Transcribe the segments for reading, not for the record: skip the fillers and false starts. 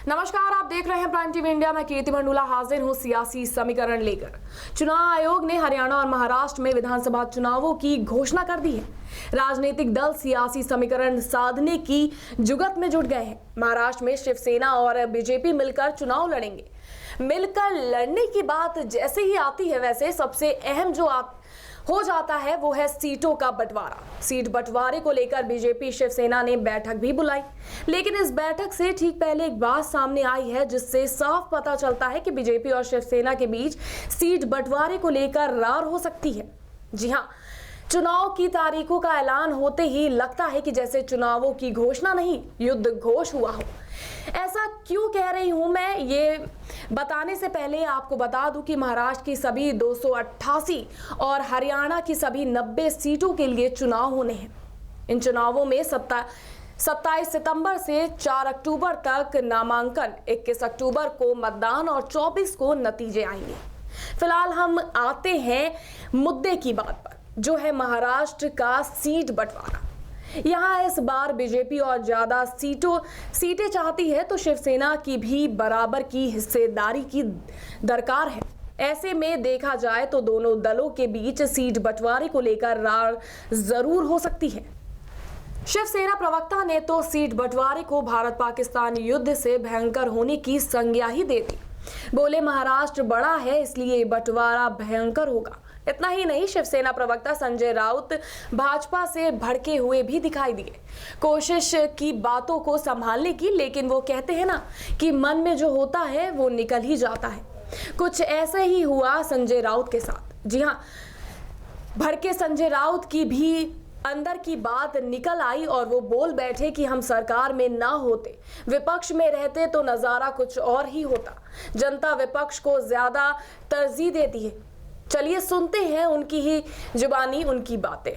नमस्कार, आप देख रहे हैं प्राइम टीवी इंडिया। मैं कीर्ति मंडूला हाजिर हूं सियासी समीकरण लेकर। चुनाव आयोग ने हरियाणा और महाराष्ट्र में विधानसभा चुनावों की घोषणा कर दी है। राजनीतिक दल सियासी समीकरण साधने की जुगत में जुट गए हैं। महाराष्ट्र में शिवसेना और बीजेपी मिलकर चुनाव लड़ेंगे। मिलकर लड़ने की बात जैसे ही आती है, वैसे सबसे अहम जो हो जाता है वो है सीटों का बंटवारा। सीट बंटवारे को लेकर बीजेपी शिवसेना ने बैठक भी बुलाई, लेकिन इस बैठक से ठीक पहले एक बात सामने आई है जिससे साफ पता चलता है कि बीजेपी और शिवसेना के बीच सीट बंटवारे को लेकर रार हो सकती है। जी हां, चुनाव की तारीखों का ऐलान होते ही लगता है कि जैसे चुनावों की घोषणा नहीं, युद्ध घोष हुआ हो। ऐसा क्यों कह रही हूं मैं, ये बताने से पहले आपको बता दूं कि महाराष्ट्र की सभी 288 और हरियाणा की सभी 90 सीटों के लिए चुनाव होने हैं। इन चुनावों में 27 सितंबर से 4 अक्टूबर तक नामांकन, 21 अक्टूबर को मतदान और 24 को नतीजे आएंगे। फिलहाल हम आते हैं मुद्दे की बात पर, जो है महाराष्ट्र का सीट बंटवारा। यहाँ इस बार बीजेपी और ज्यादा सीटें चाहती है, तो शिवसेना की भी बराबर की हिस्सेदारी की दरकार है। ऐसे में देखा जाए तो दोनों दलों के बीच सीट बंटवारे को लेकर रार जरूर हो सकती है। शिवसेना प्रवक्ता ने तो सीट बंटवारे को भारत पाकिस्तान युद्ध से भयंकर होने की संज्ञा ही दे दी। बोले, महाराष्ट्र बड़ा है इसलिए बंटवारा भयंकर होगा। इतना ही नहीं, शिवसेना प्रवक्ता संजय राउत भाजपा से भड़के हुए भी दिखाई दिए। कोशिश की बातों को संभालने की, लेकिन वो कहते हैं ना कि मन में जो होता है वो निकल ही जाता है। कुछ ऐसे ही हुआ संजय राउत के साथ। जी हाँ, भड़के संजय राउत की भी अंदर की बात निकल आई और वो बोल बैठे कि हम सरकार में ना होते, विपक्ष में रहते तो नजारा कुछ और ही होता। जनता विपक्ष को ज्यादा तरजीह देती है। चलिए सुनते हैं उनकी ही जुबानी उनकी बातें।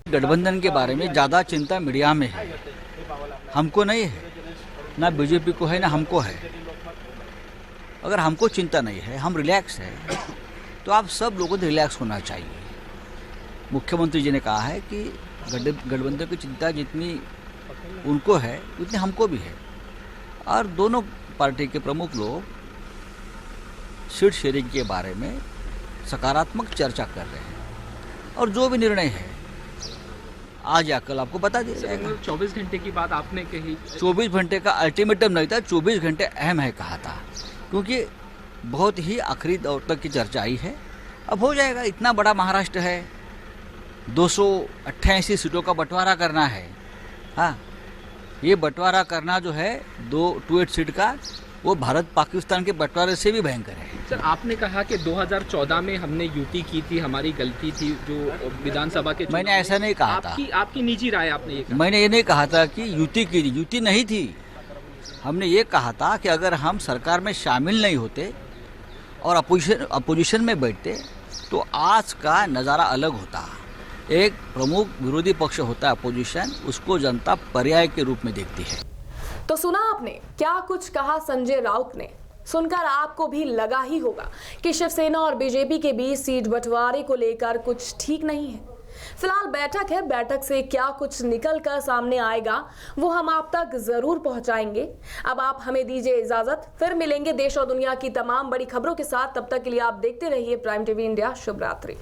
गठबंधन के बारे में ज्यादा चिंता मीडिया में है, हमको नहीं है। ना बीजेपी को है ना हमको है। अगर हमको चिंता नहीं है, हम रिलैक्स है, तो आप सब लोगों को रिलैक्स होना चाहिए। मुख्यमंत्री जी ने कहा है कि गठबंधन की चिंता जितनी उनको है उतनी हमको भी है, और दोनों पार्टी के प्रमुख लोग सीट शेयरिंग के बारे में सकारात्मक चर्चा कर रहे हैं, और जो भी निर्णय है आज या कल आपको बता दिया जाएगा। 24 घंटे की बात आपने कही, 24 घंटे का अल्टीमेटम नहीं था, 24 घंटे अहम है कहा था, क्योंकि बहुत ही आखिरी दौर तक की चर्चा आई है। अब हो जाएगा। इतना बड़ा महाराष्ट्र है, 288 सीटों का बंटवारा करना है। हाँ, ये बंटवारा करना जो है 28 सीट का, वो भारत पाकिस्तान के बंटवारे से भी भयंकर है। सर, आपने कहा कि 2014 में हमने युति की थी, हमारी गलती थी जो विधानसभा के। मैंने ऐसा नहीं कहा था। आपकी निजी राय आपने ये कहा। मैंने ये नहीं कहा था कि युति की, युति नहीं थी। हमने ये कहा था कि अगर हम सरकार में शामिल नहीं होते और अपोजिशन में बैठते तो आज का नज़ारा अलग होता। एक प्रमुख विरोधी पक्ष होता है अपोजिशन, उसको जनता पर्याय के रूप में देखती है। तो सुना आपने क्या कुछ कहा संजय राउत ने। सुनकर आपको भी लगा ही होगा कि शिवसेना और बीजेपी के बीच सीट बंटवारे को लेकर कुछ ठीक नहीं है। फिलहाल बैठक है, बैठक से क्या कुछ निकल कर सामने आएगा वो हम आप तक जरूर पहुंचाएंगे। अब आप हमें दीजिए इजाजत, फिर मिलेंगे देश और दुनिया की तमाम बड़ी खबरों के साथ। तब तक के लिए आप देखते रहिए प्राइम टीवी इंडिया। शुभ रात्रि।